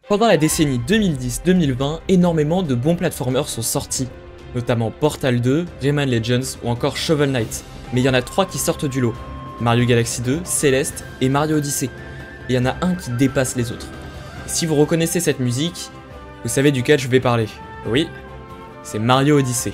Pendant la décennie 2010-2020, énormément de bons platformers sont sortis, notamment Portal 2, Rayman Legends ou encore Shovel Knight. Mais il y en a 3 qui sortent du lot, Mario Galaxy 2, Celeste et Mario Odyssey. Et il y en a un qui dépasse les autres. Et si vous reconnaissez cette musique, vous savez duquel je vais parler. Oui, c'est Mario Odyssey.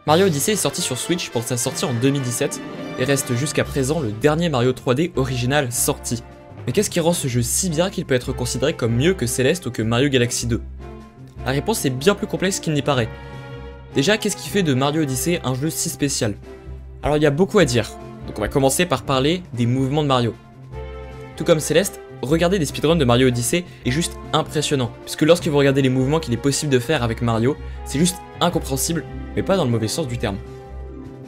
Mario Odyssey est sorti sur Switch pour sa sortie en 2017 et reste jusqu'à présent le dernier Mario 3D original sorti. Mais qu'est-ce qui rend ce jeu si bien qu'il peut être considéré comme mieux que Celeste ou que Mario Galaxy 2? La réponse est bien plus complexe qu'il n'y paraît. Déjà, qu'est-ce qui fait de Mario Odyssey un jeu si spécial? Alors il y a beaucoup à dire, donc on va commencer par parler des mouvements de Mario. Tout comme Celeste, regarder des speedruns de Mario Odyssey est juste impressionnant, puisque lorsque vous regardez les mouvements qu'il est possible de faire avec Mario, c'est juste incompréhensible, mais pas dans le mauvais sens du terme.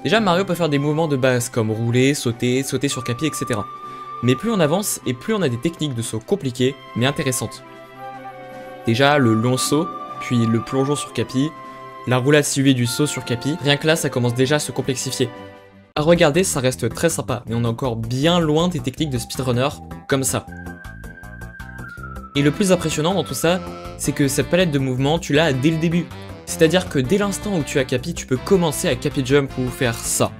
Déjà, Mario peut faire des mouvements de base comme rouler, sauter sur Capi, etc. Mais plus on avance et plus on a des techniques de saut compliquées, mais intéressantes. Déjà, le long saut, puis le plongeon sur Capi, la roulade suivie du saut sur Capi, rien que là ça commence déjà à se complexifier. À regarder, ça reste très sympa, mais on est encore bien loin des techniques de speedrunner comme ça. Et le plus impressionnant dans tout ça, c'est que cette palette de mouvements, tu l'as dès le début. C'est-à-dire que dès l'instant où tu as Capi, tu peux commencer à Capi Jump ou faire ça.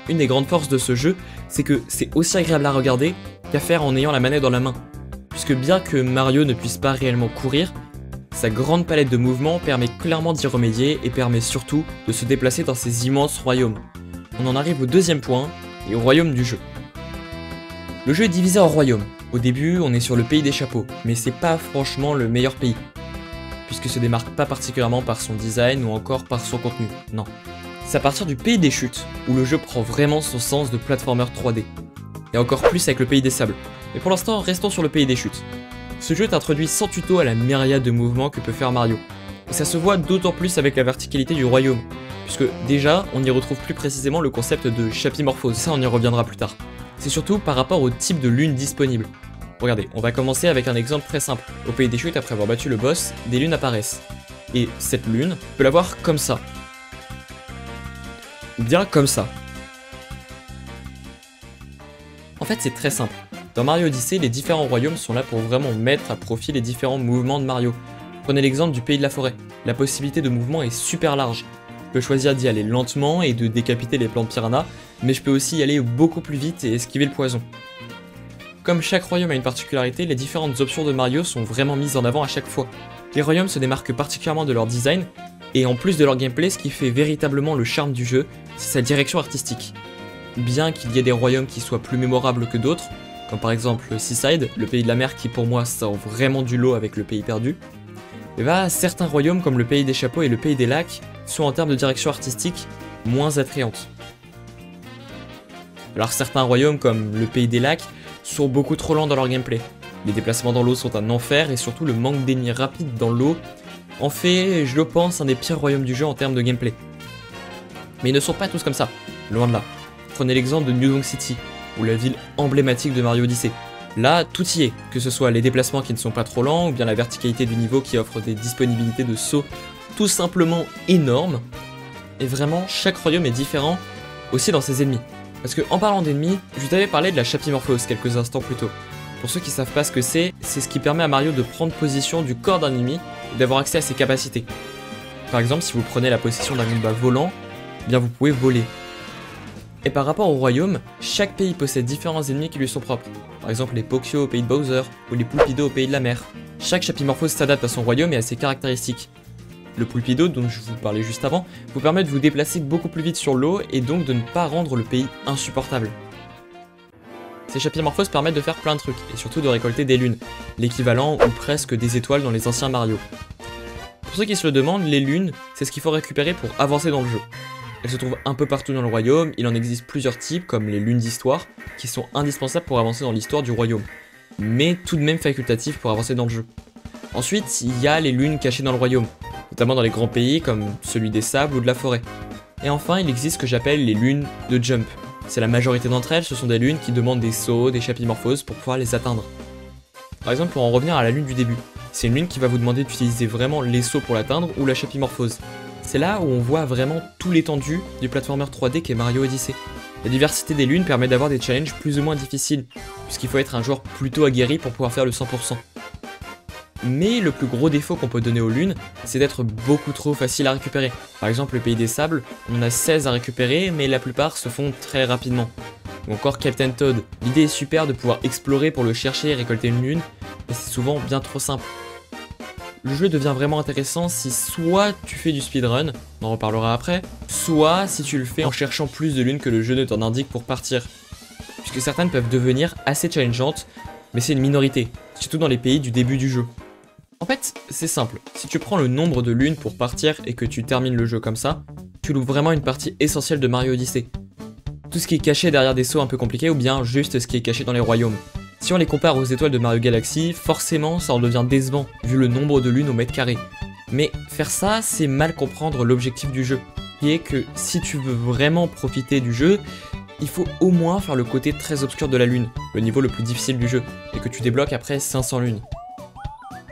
Une des grandes forces de ce jeu, c'est que c'est aussi agréable à regarder qu'à faire en ayant la manette dans la main. Puisque bien que Mario ne puisse pas réellement courir, sa grande palette de mouvements permet clairement d'y remédier et permet surtout de se déplacer dans ces immenses royaumes. On en arrive au deuxième point, et au royaume du jeu. Le jeu est divisé en royaumes. Au début, on est sur le pays des chapeaux, mais c'est pas franchement le meilleur pays, puisque se démarque pas particulièrement par son design ou encore par son contenu, non. C'est à partir du pays des chutes, où le jeu prend vraiment son sens de platformer 3D, et encore plus avec le pays des sables. Mais pour l'instant, restons sur le pays des chutes. Ce jeu t'introduit sans tuto à la myriade de mouvements que peut faire Mario, et ça se voit d'autant plus avec la verticalité du royaume, puisque déjà, on y retrouve plus précisément le concept de chapimorphose, ça on y reviendra plus tard. C'est surtout par rapport au type de lune disponible. Regardez, on va commencer avec un exemple très simple. Au pays des chutes, après avoir battu le boss, des lunes apparaissent. Et cette lune, on peut la voir comme ça. Ou bien comme ça. En fait, c'est très simple. Dans Mario Odyssey, les différents royaumes sont là pour vraiment mettre à profit les différents mouvements de Mario. Prenez l'exemple du pays de la forêt. La possibilité de mouvement est super large. Je peux choisir d'y aller lentement et de décapiter les plantes piranhas, mais je peux aussi y aller beaucoup plus vite et esquiver le poison. Comme chaque royaume a une particularité, les différentes options de Mario sont vraiment mises en avant à chaque fois. Les royaumes se démarquent particulièrement de leur design, et en plus de leur gameplay, ce qui fait véritablement le charme du jeu, c'est sa direction artistique. Bien qu'il y ait des royaumes qui soient plus mémorables que d'autres, comme par exemple Seaside, le pays de la mer qui pour moi sort vraiment du lot avec le pays perdu, et bah certains royaumes comme le pays des chapeaux et le pays des lacs sont en termes de direction artistique moins attrayantes. Alors certains royaumes comme le pays des lacs sont beaucoup trop lents dans leur gameplay. Les déplacements dans l'eau sont un enfer et surtout le manque d'ennemis rapides dans l'eau en fait, je le pense, un des pires royaumes du jeu en termes de gameplay. Mais ils ne sont pas tous comme ça, loin de là. Prenez l'exemple de New Donk City, ou la ville emblématique de Mario Odyssey. Là, tout y est, que ce soit les déplacements qui ne sont pas trop lents, ou bien la verticalité du niveau qui offre des disponibilités de sauts tout simplement énormes. Et vraiment, chaque royaume est différent aussi dans ses ennemis. Parce que en parlant d'ennemis, je t'avais parlé de la chapimorphose quelques instants plus tôt. Pour ceux qui savent pas ce que c'est ce qui permet à Mario de prendre position du corps d'un ennemi et d'avoir accès à ses capacités. Par exemple, si vous prenez la position d'un Goomba volant, eh bien vous pouvez voler. Et par rapport au royaume, chaque pays possède différents ennemis qui lui sont propres. Par exemple les Pokio au pays de Bowser, ou les Poulpido au pays de la mer. Chaque chapimorphose s'adapte à son royaume et à ses caractéristiques. Le Poulpido, dont je vous parlais juste avant, vous permet de vous déplacer beaucoup plus vite sur l'eau et donc de ne pas rendre le pays insupportable. Ces chapimorphoses permettent de faire plein de trucs, et surtout de récolter des lunes, l'équivalent ou presque des étoiles dans les anciens Mario. Pour ceux qui se le demandent, les lunes, c'est ce qu'il faut récupérer pour avancer dans le jeu. Elles se trouvent un peu partout dans le royaume, il en existe plusieurs types, comme les lunes d'histoire, qui sont indispensables pour avancer dans l'histoire du royaume, mais tout de même facultatives pour avancer dans le jeu. Ensuite, il y a les lunes cachées dans le royaume, notamment dans les grands pays comme celui des sables ou de la forêt. Et enfin, il existe ce que j'appelle les lunes de jump. C'est la majorité d'entre elles, ce sont des lunes qui demandent des sauts, des chapimorphoses pour pouvoir les atteindre. Par exemple, pour en revenir à la lune du début, c'est une lune qui va vous demander d'utiliser vraiment les sauts pour l'atteindre ou la chapimorphose. C'est là où on voit vraiment tout l'étendue du platformer 3D qu'est Mario Odyssey. La diversité des lunes permet d'avoir des challenges plus ou moins difficiles, puisqu'il faut être un joueur plutôt aguerri pour pouvoir faire le 100%. Mais le plus gros défaut qu'on peut donner aux lunes, c'est d'être beaucoup trop facile à récupérer. Par exemple, le Pays des Sables, on en a 16 à récupérer, mais la plupart se font très rapidement. Ou encore Captain Toad, l'idée est super de pouvoir explorer pour le chercher et récolter une lune, mais c'est souvent bien trop simple. Le jeu devient vraiment intéressant si soit tu fais du speedrun, on en reparlera après, soit si tu le fais en cherchant plus de lunes que le jeu ne t'en indique pour partir. Puisque certaines peuvent devenir assez challengeantes, mais c'est une minorité, surtout dans les pays du début du jeu. En fait, c'est simple, si tu prends le nombre de lunes pour partir et que tu termines le jeu comme ça, tu loues vraiment une partie essentielle de Mario Odyssey. Tout ce qui est caché derrière des sauts un peu compliqués ou bien juste ce qui est caché dans les royaumes. Si on les compare aux étoiles de Mario Galaxy, forcément ça en devient décevant, vu le nombre de lunes au mètre carré. Mais faire ça, c'est mal comprendre l'objectif du jeu, qui est que si tu veux vraiment profiter du jeu, il faut au moins faire le côté très obscur de la lune, le niveau le plus difficile du jeu, et que tu débloques après 500 lunes.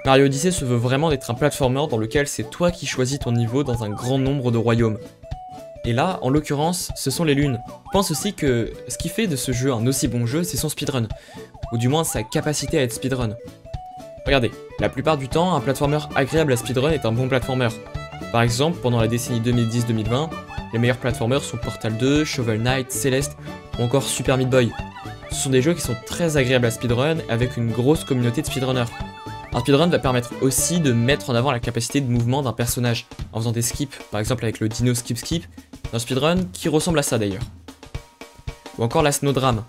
Mario Odyssey se veut vraiment d'être un platformer dans lequel c'est toi qui choisis ton niveau dans un grand nombre de royaumes. Et là, en l'occurrence, ce sont les lunes. Je pense aussi que ce qui fait de ce jeu un aussi bon jeu, c'est son speedrun, ou du moins sa capacité à être speedrun. Regardez, la plupart du temps, un platformer agréable à speedrun est un bon platformer. Par exemple, pendant la décennie 2010-2020, les meilleurs platformers sont Portal 2, Shovel Knight, Celeste, ou encore Super Meat Boy. Ce sont des jeux qui sont très agréables à speedrun, avec une grosse communauté de speedrunners. Un speedrun va permettre aussi de mettre en avant la capacité de mouvement d'un personnage, en faisant des skips, par exemple avec le Dino Skip Skip, un speedrun qui ressemble à ça d'ailleurs. Ou encore la Snowdram.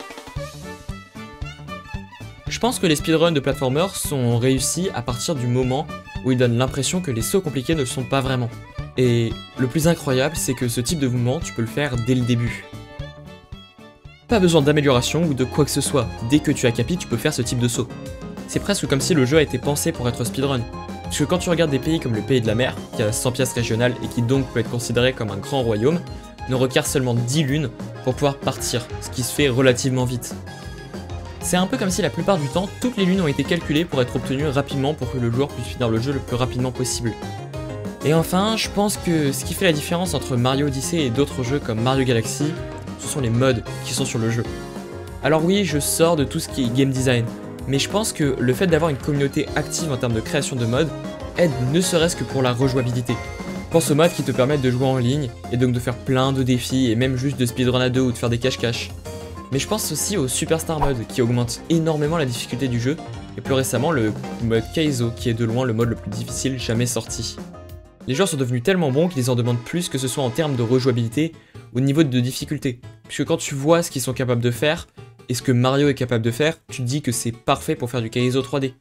Je pense que les speedruns de platformers sont réussis à partir du moment où ils donnent l'impression que les sauts compliqués ne le sont pas vraiment. Et le plus incroyable, c'est que ce type de mouvement, tu peux le faire dès le début. Pas besoin d'amélioration ou de quoi que ce soit, dès que tu as capi, tu peux faire ce type de saut. C'est presque comme si le jeu a été pensé pour être speedrun. Parce que quand tu regardes des pays comme le Pays de la Mer, qui a 100 pièces régionales et qui donc peut être considéré comme un grand royaume, ne requiert seulement 10 lunes pour pouvoir partir, ce qui se fait relativement vite. C'est un peu comme si la plupart du temps, toutes les lunes ont été calculées pour être obtenues rapidement pour que le joueur puisse finir le jeu le plus rapidement possible. Et enfin, je pense que ce qui fait la différence entre Mario Odyssey et d'autres jeux comme Mario Galaxy, ce sont les mods qui sont sur le jeu. Alors oui, je sors de tout ce qui est game design, mais je pense que le fait d'avoir une communauté active en termes de création de mods aide ne serait-ce que pour la rejouabilité. Pense aux mods qui te permettent de jouer en ligne, et donc de faire plein de défis, et même juste de speedrun à deux ou de faire des cache-cache. Mais je pense aussi au Superstar Mode qui augmente énormément la difficulté du jeu, et plus récemment le mode Kaizo qui est de loin le mode le plus difficile jamais sorti. Les joueurs sont devenus tellement bons qu'ils en demandent plus, que ce soit en termes de rejouabilité ou de niveau de difficulté, puisque quand tu vois ce qu'ils sont capables de faire, et ce que Mario est capable de faire, tu te dis que c'est parfait pour faire du Kaizo 3D.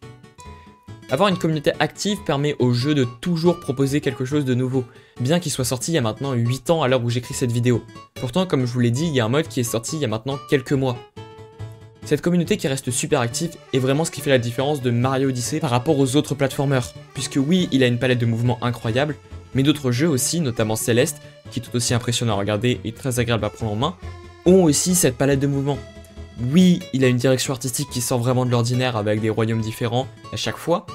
Avoir une communauté active permet au jeu de toujours proposer quelque chose de nouveau, bien qu'il soit sorti il y a maintenant 8 ans à l'heure où j'écris cette vidéo. Pourtant, comme je vous l'ai dit, il y a un mode qui est sorti il y a maintenant quelques mois. Cette communauté qui reste super active est vraiment ce qui fait la différence de Mario Odyssey par rapport aux autres platformers, puisque oui, il a une palette de mouvements incroyable, mais d'autres jeux aussi, notamment Celeste, qui est tout aussi impressionnant à regarder et très agréable à prendre en main, ont aussi cette palette de mouvements. Oui, il a une direction artistique qui sort vraiment de l'ordinaire avec des royaumes différents à chaque fois,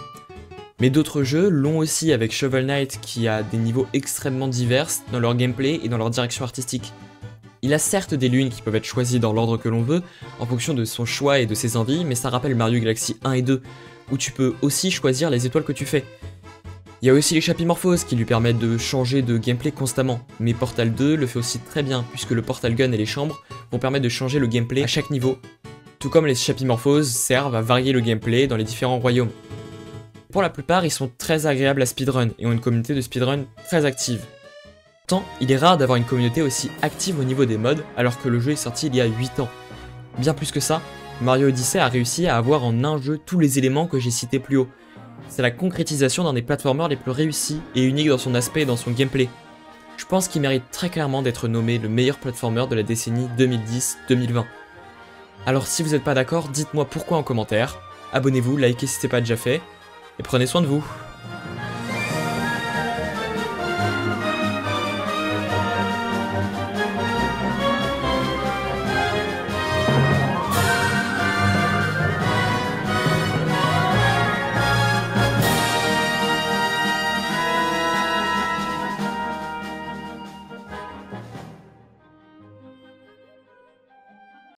mais d'autres jeux l'ont aussi avec Shovel Knight qui a des niveaux extrêmement divers dans leur gameplay et dans leur direction artistique. Il a certes des lunes qui peuvent être choisies dans l'ordre que l'on veut, en fonction de son choix et de ses envies, mais ça rappelle Mario Galaxy 1 et 2, où tu peux aussi choisir les étoiles que tu fais. Il y a aussi les chapimorphoses qui lui permettent de changer de gameplay constamment, mais Portal 2 le fait aussi très bien, puisque le Portal Gun et les chambres vont permettre de changer le gameplay à chaque niveau, tout comme les chapimorphoses servent à varier le gameplay dans les différents royaumes. Pour la plupart, ils sont très agréables à speedrun et ont une communauté de speedrun très active. Pourtant, il est rare d'avoir une communauté aussi active au niveau des mods alors que le jeu est sorti il y a 8 ans. Bien plus que ça, Mario Odyssey a réussi à avoir en un jeu tous les éléments que j'ai cités plus haut. C'est la concrétisation d'un des platformers les plus réussis et unique dans son aspect et dans son gameplay. Je pense qu'il mérite très clairement d'être nommé le meilleur platformer de la décennie 2010-2020. Alors si vous n'êtes pas d'accord, dites-moi pourquoi en commentaire, abonnez-vous, likez si ce n'est pas déjà fait, et prenez soin de vous.